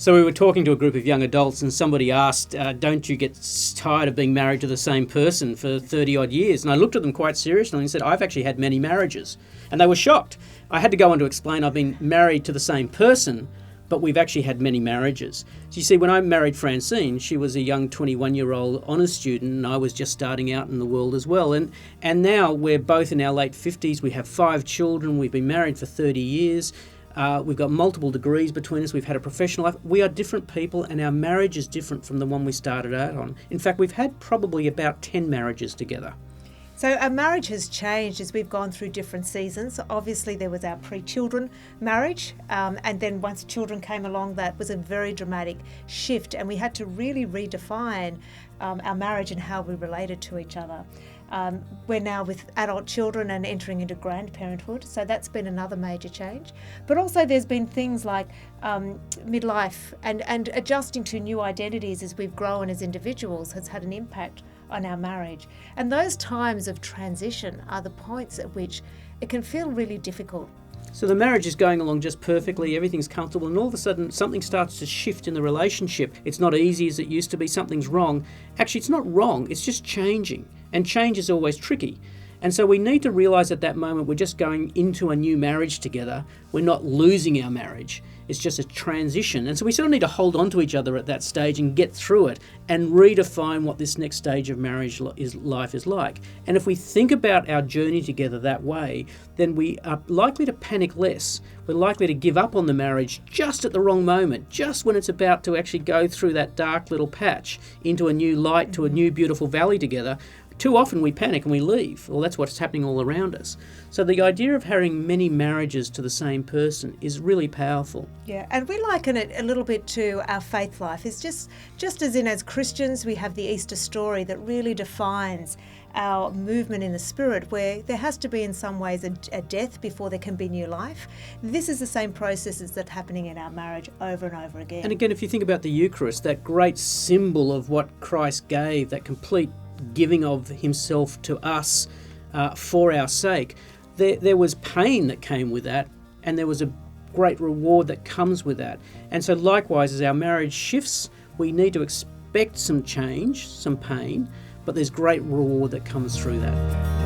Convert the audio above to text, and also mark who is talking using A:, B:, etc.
A: So we were talking to a group of young adults and somebody asked, don't you get tired of being married to the same person for 30 odd years? And I looked at them quite seriously and said, I've actually had many marriages. And they were shocked. I had to go on to explain I've been married to the same person, but we've actually had many marriages. So you see, when I married Francine, she was a young 21-year-old honours student and I was just starting out in the world as well. And now we're both in our late 50s. We have 5 children. We've been married for 30 years. We've got multiple degrees between us. We've had a professional life. We are different people and our marriage is different from the one we started out on. In fact, we've had probably about 10 marriages together.
B: So our marriage has changed as we've gone through different seasons. Obviously, there was our pre-children marriage, and then once children came along, that was a very dramatic shift, and we had to really redefine our marriage and how we related to each other. We're now with adult children and entering into grandparenthood, so that's been another major change. But also there's been things like midlife and adjusting to new identities as we've grown as individuals has had an impact on our marriage. And those times of transition are the points at which it can feel really difficult.
A: So the marriage is going along just perfectly, everything's comfortable, and all of a sudden something starts to shift in the relationship. It's not easy as it used to be, something's wrong. Actually, it's not wrong, it's just changing. And change is always tricky. And so we need to realise at that moment we're just going into a new marriage together. We're not losing our marriage. It's just a transition. And so we sort of need to hold on to each other at that stage and get through it and redefine what this next stage of marriage life is like. And if we think about our journey together that way, then we are likely to panic less. We're likely to give up on the marriage just at the wrong moment, just when it's about to actually go through that dark little patch into a new light, to a new beautiful valley together. Too often we panic and we leave. Well, that's what's happening all around us. So the idea of having many marriages to the same person is really powerful.
B: Yeah, and we liken it a little bit to our faith life. It's just as in as Christians we have the Easter story that really defines our movement in the Spirit, where there has to be in some ways a death before there can be new life. This is the same processes that's happening in our marriage over and over again.
A: And again, if you think about the Eucharist, that great symbol of what Christ gave, that complete giving of himself to us for our sake, there was pain that came with that, and there was a great reward that comes with that. And so likewise, as our marriage shifts, we need to expect some change, some pain, but there's great reward that comes through that.